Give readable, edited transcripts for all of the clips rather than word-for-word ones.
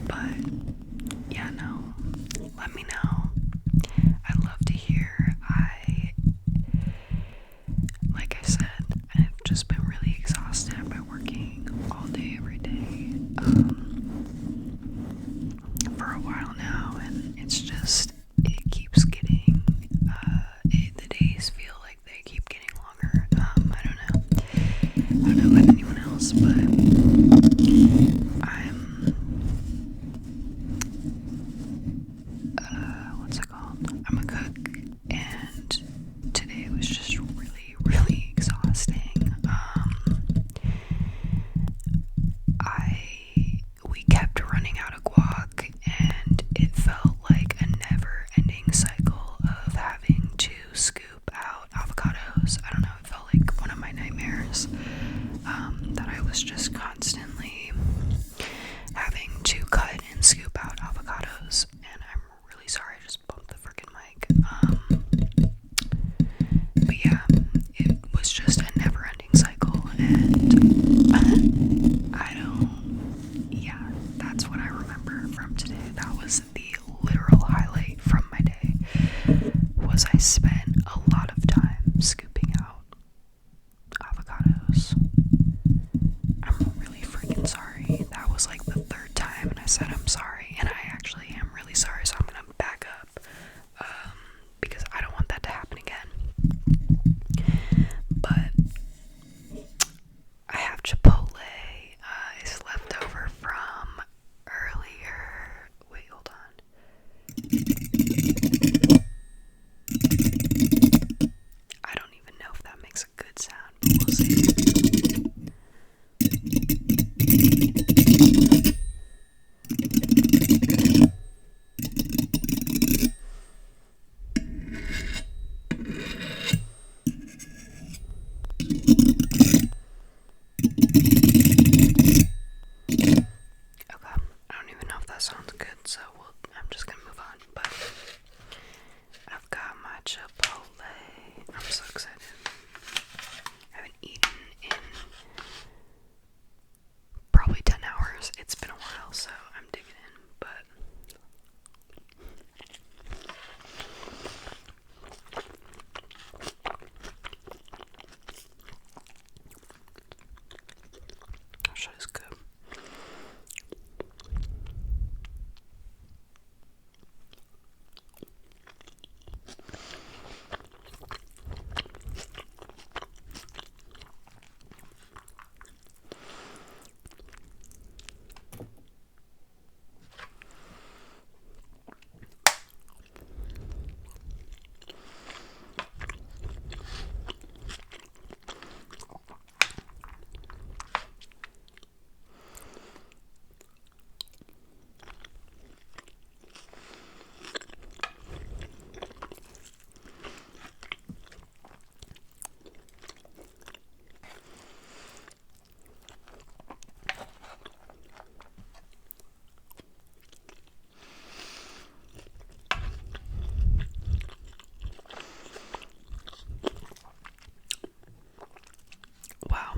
But yeah, no, let me know. I'd love to hear. Like I said, I've just been really exhausted. I've been working all day, every day, for a while now, and it keeps getting, the days feel like they keep getting longer. I don't know about anyone else, but what's it called? I'm a cook, and today was just really, really exhausting. We kept running out of guac, and it felt like a never-ending cycle of having to scoop out avocados. I don't know, it felt like one of my nightmares, that I was just constantly having to cut and scoop out avocados, and I'm really sorry, I just bumped the freaking mic. But yeah, it was just a never-ending cycle, and yeah, that's what I remember from today. That was the literal highlight from my day, was I spent a lot of time scooping out avocados. I'm really freaking sorry. That was like the third time, and I said I'm sorry, and I actually am really sorry, so I'm gonna back up, because I don't want that to happen again. But I have chipotle. It's left over from earlier. Wait, hold on. I don't even know if that makes a good sound, but we'll see. Okay, I don't even know if that sounds good, so I'm just gonna move on. But I've got my chipotle. I'm so excited. I haven't eaten in probably 10 hours. It's been a while, so I'm digging in, but that shit is good. Wow.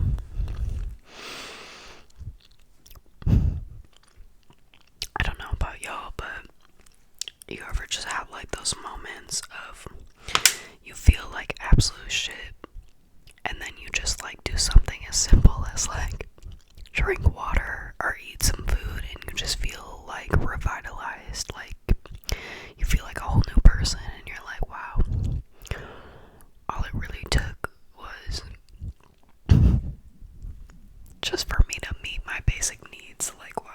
I don't know about y'all, but you ever just have like those moments of you feel like absolute shit, and then you just like do something as simple as like drink water or eat some food, and you just feel like revitalized, like you feel like a whole new person, and you're like, wow, all it really took was just for me to meet my basic needs. Like, wow.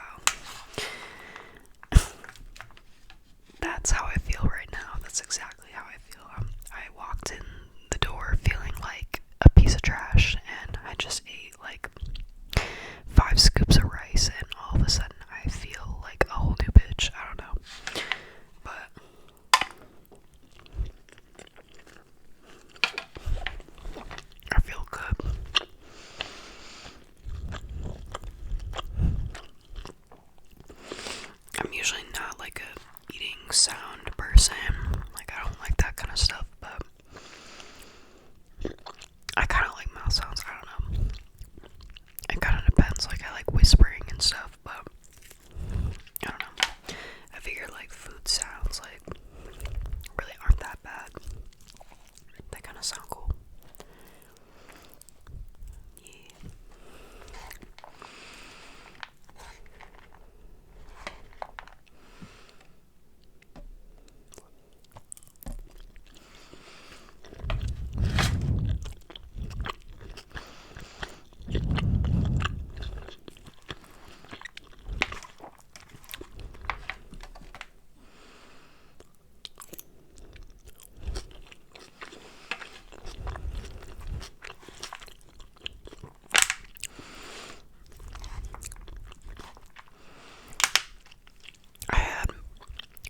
That's how I feel right now. That's exactly how I feel. I walked in the door feeling like a piece of trash, and I just ate like 5 scoops of rice, and all of a sudden I feel like a whole new bitch. I don't know.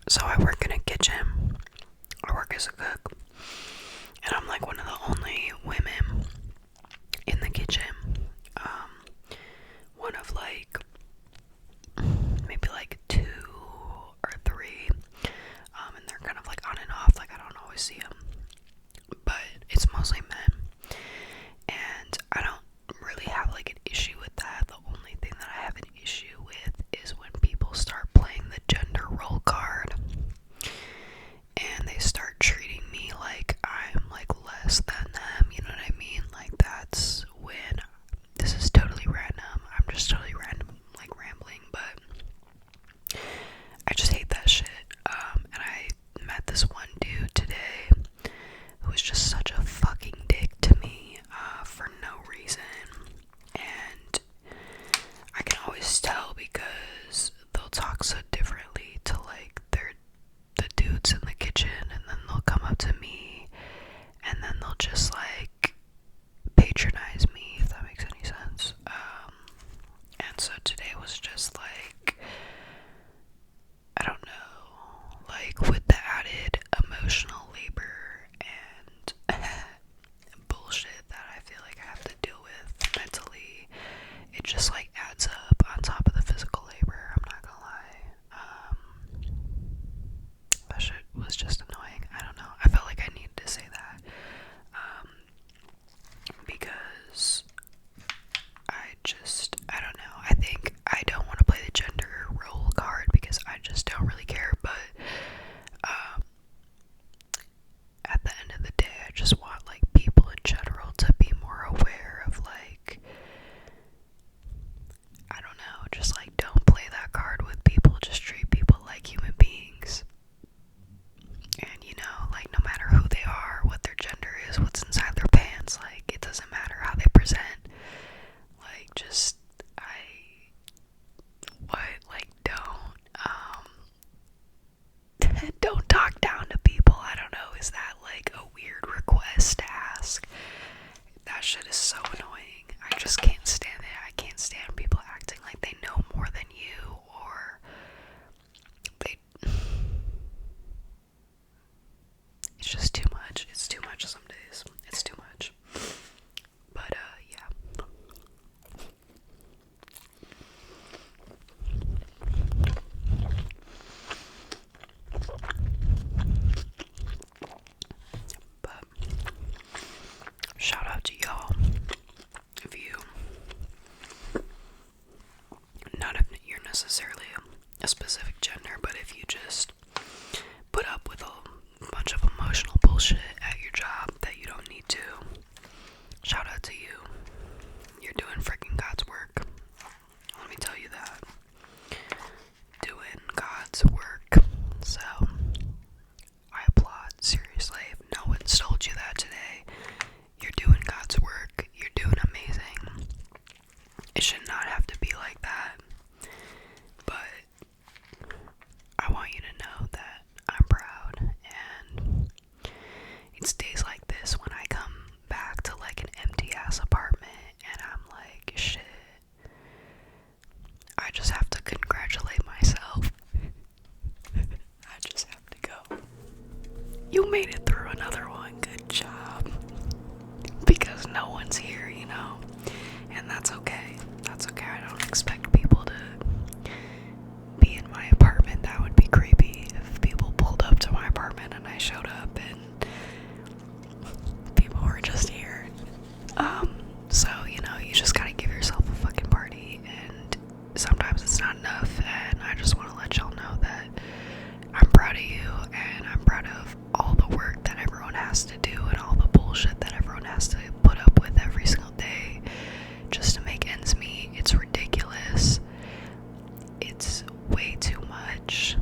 So I work in a kitchen. I work as a cook. And I'm like one of the only women in the kitchen. One of like maybe like 2 or 3. And they're kind of like on and off. Like I don't always see them. But it's mostly men. And I don't really have like an issue with that. The only thing that I have an issue with is when people start playing the gender role card and they start treating me like I'm like less than them, you know what I mean? Like that's when, this is totally random, I'm just totally random, like rambling, but I just hate that shit. And I met this one dude today who was just such a fucking dick to me, for no reason. And I can always tell because they'll talk so differently to like the dudes in the kitchen, and then they'll come up to me and then they'll just like patronize me, if that makes any sense. And so today was just like, I don't know, like with the added emotional labor and bullshit that I feel like I have to deal with mentally, it just like adds up on top of the physical labor. I'm not gonna lie. That shit was just annoying. I don't know. I felt like I needed to say that. Because I don't know. I think I don't want to play the gender role card because I just don't really care, but at the end of the day, I just want like people in general to be more aware of like, I don't know, just like don't play that card with people, just treat people like human beings. And you know, like no matter who they are, what their gender is, what's inside their pants, like it doesn't matter how they present. Like just don't talk down to people. I don't know, is that like a weird request to ask? That shit is so annoying. I just can't stand it. I can't stand people acting like they know more than you, or they, it's just too much. It's too much some days. It's too much. But yeah. But shout out to y'all if you, not if you're necessarily a specific gender, but if you just put up with a bunch of emotional bullshit at your job that you don't need to, shout out to you. You're doing freaking God's work. Let me tell you that. Doing God's work. So I applaud, seriously. If no one's told you that today, you're doing God's work. You're doing amazing. It should not have to be like that. But I want you to know that I'm proud, and it's days like this when I come back to like an empty ass apartment and I'm like, shit, I just have to congratulate myself. I just have to go, you made it through another one, good job. Because no one's here, you know, and that's okay. That's okay. I don't expect people to be in my apartment. That would be creepy if people pulled up to my apartment and I showed up and people were just here. So, you know, you just gotta give yourself a fucking party, and sometimes it's not enough, and I just want to let y'all know that I'm proud of you, and I'm proud of all the work that everyone has to do and all the bullshit that everyone has to put up with every single day just to make ends meet. It's ridiculous. It's way too much.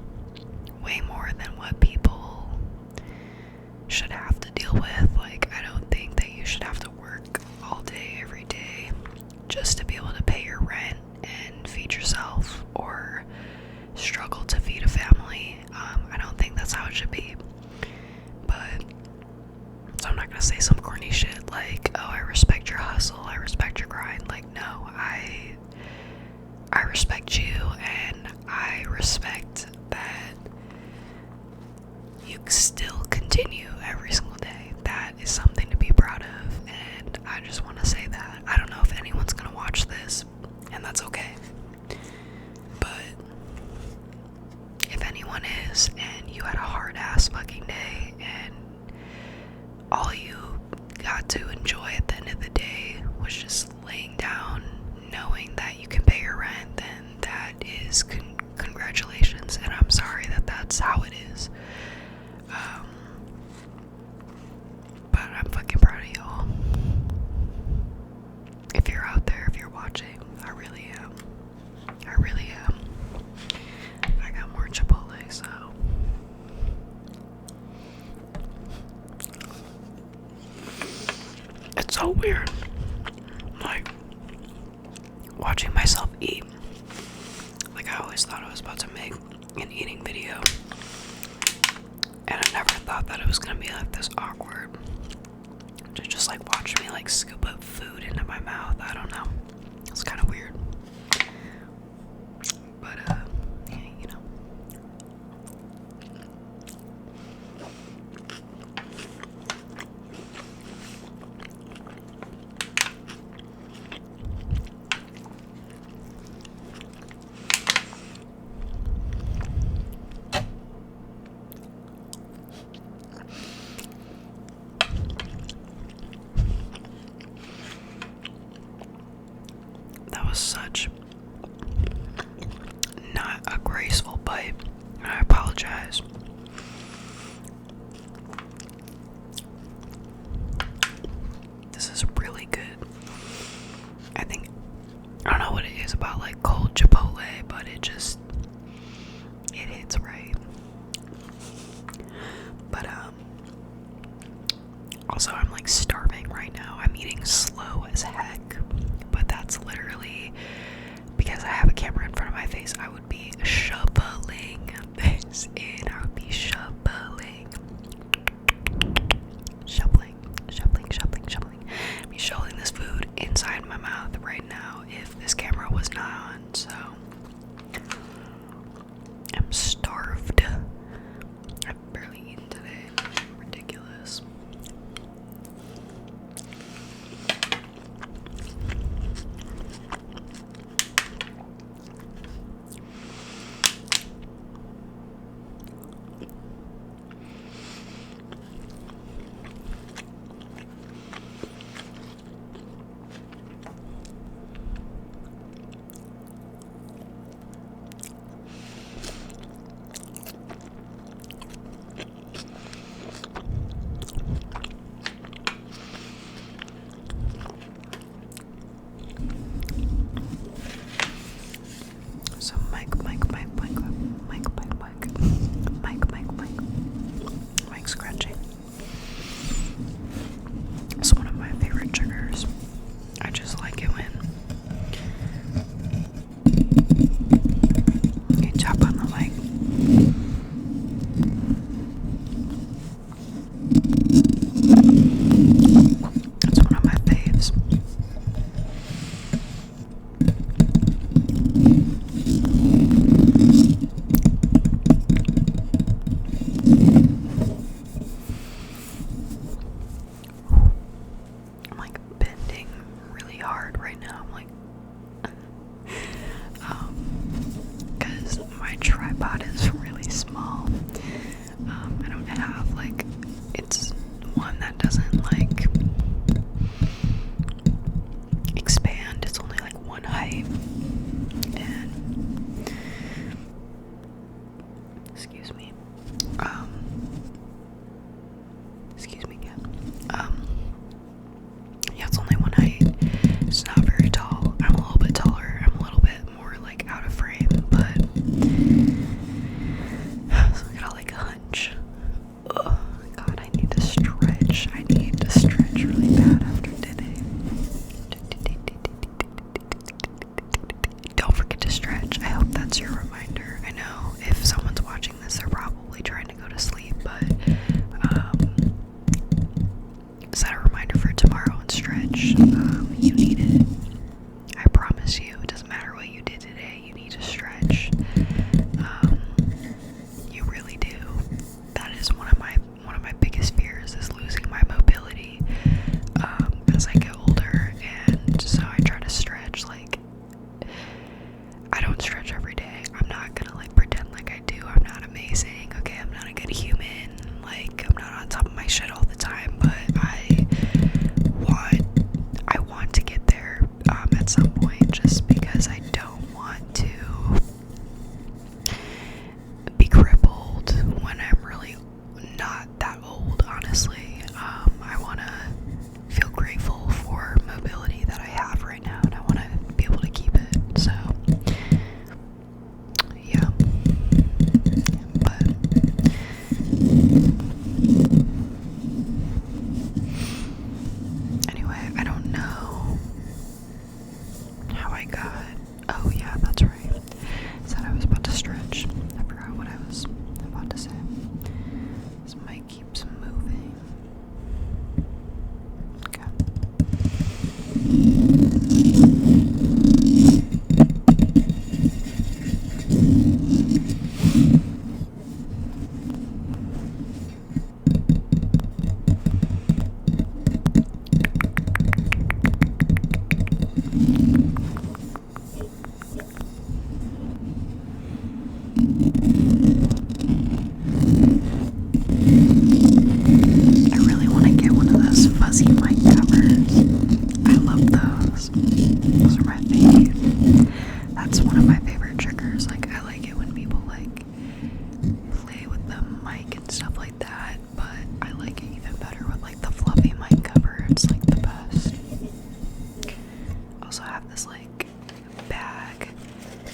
Way more than what people should have to deal with. Like, I don't think that you should have to work all day, every day, just to be able to pay your rent and feed yourself, or struggle to feed a family. I don't think that's how it should be. But, so I'm not gonna say some corny shit like, oh, I respect your hustle, I respect your grind. Like, no, I respect you, and I respect that was and you had a hard ass fucking day and all you got to enjoy at the end of the day was just laying down knowing that you can pay your rent, then that is congratulations, and I'm sorry that that's how it is. But I'm fucking proud of y'all. If you're out there, if you're watching, I really am. I really am. I got more chipotle, so it's so weird, like, watching myself eat. Like, I always thought I was about to make an eating video, and I never thought that it was gonna be like this awkward to just like watch me like scoop up food into my mouth. I don't know, it's kind of weird, but yeah, you know. That was such not a graceful bite. I apologize. This is really good. I don't know what it is about like cold chipotle, but it hits right. But also I'm like starving right now. I'm eating slow as heck, but that's literally because I have a camera in front of my face. I would be shoveling this in. I would be shoveling. I'd be shoveling this food inside my mouth right now if this camera was not on, so I'm starved. I've barely eaten today. Ridiculous. So mic scratching. It's one of my favorite triggers. I just like it when you tap on the mic. It's one of my faves. I'm like bending really hard right now. I'm like, because my tripod is really small. I don't have like, it's one that doesn't like expand. It's only like one height, and excuse me again. Yeah, it's only one height. It's not very tall. I'm a little bit taller. I'm a little bit more like out of frame, but so I gotta like hunch. I I really want to get one of those fuzzy mic covers. I love those. Those are my fave. That's one of my favorite triggers. Like, I like it when people like play with the mic and stuff like that, but I like it even better with like the fluffy mic cover. It's like the best. Also have this like bag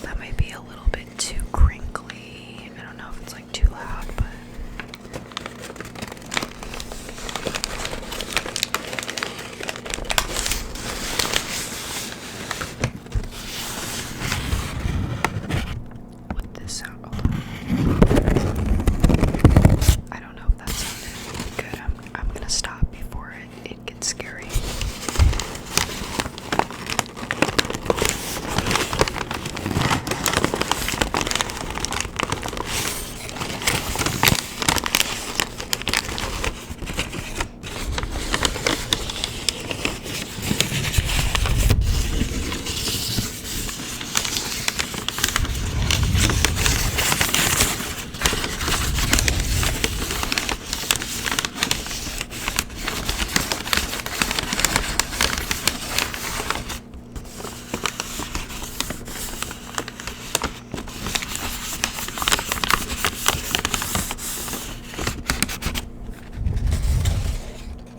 that might be a little bit too crinkly. I don't know if it's like too loud, but with this sound. I don't know if that sounded good. I'm gonna stop before it gets scary.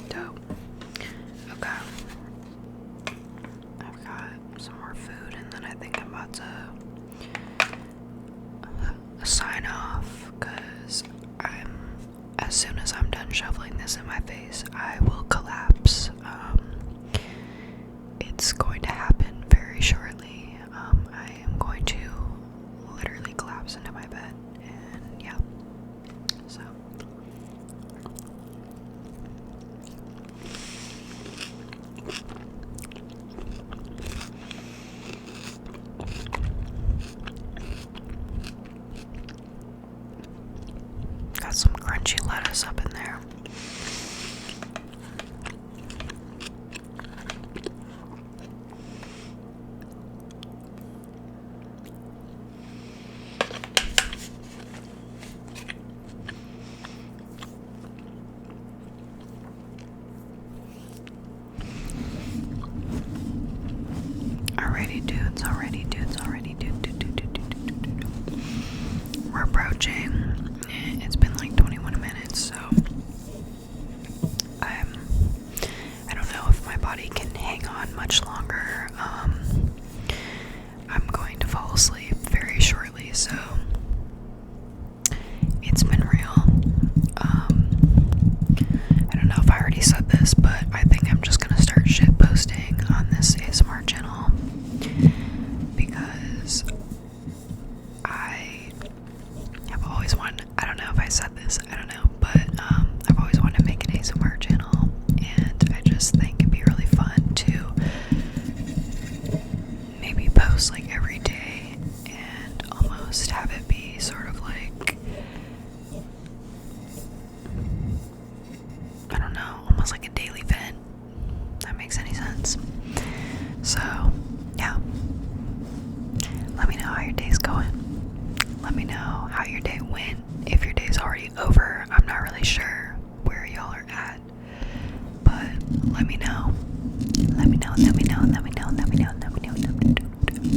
Dope. Okay. I've got some more food, and then I think I'm about to sign off because as soon as I'm done shoveling this in my face, I will collapse. It's going to happen very shortly. I am going to literally collapse into my bed, and yeah. So. Got some crunchy lettuce up in there. Alrighty, dude. We're approaching. It's been like 21 minutes, so I don't know if my body can hang on much longer. I'm going to fall asleep very shortly, so it's been real. I don't know if I already said this, but I think I'm just gonna start shit posting on this ASMR channel because I have always wanted, I don't know if I said this, I don't know, but I've always wanted to make an ASMR channel, and I just think it'd be really fun to maybe post like every day and almost have it be sort of like, I don't know, almost like a daily vent. That makes any sense. So, yeah. Let me know how your day's going. Let me know how your day went. If your day's already over, I'm not really sure where y'all are at. But let me know. Let me know.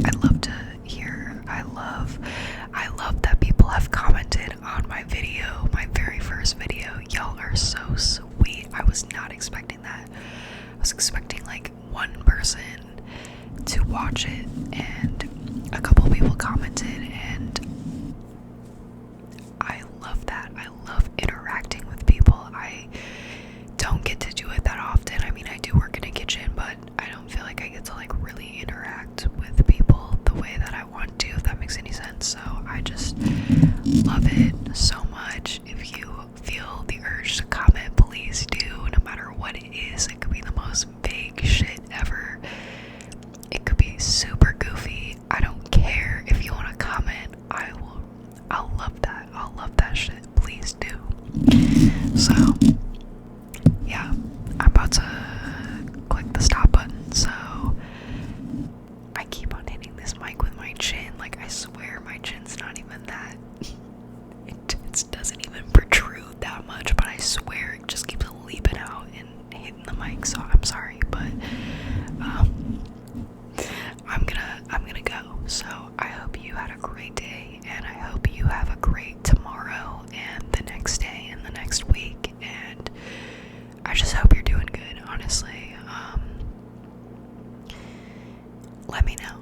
I'd love to hear. I love that people have commented on my video, my very first video. Y'all are so sweet. I was not expecting that. I was expecting like one person to watch it, and a couple people commented, and I love that. I love interacting with people. I don't get to do it that often. I mean, I do work in a kitchen, but I don't feel like I get to like really interact with people the way that I want to, if that makes any sense. So I just love it so much. If you feel the urge to comment, please do, no matter what it is. It could be the most vague shit ever. It could be super goofy. I don't care. If you want to comment, I'll love that. I'll love that shit. Please do. So, yeah, I'm about to click the stop button. So, I keep on hitting this mic with my chin. Like, I swear my chin's not even that doesn't even protrude that much, but I swear it just keeps leaping out and hitting the mic, so I'm sorry, but I'm gonna go. So I hope you had a great day, and I hope you have a great tomorrow and the next day and the next week, and I just hope you're doing good, honestly. Let me know.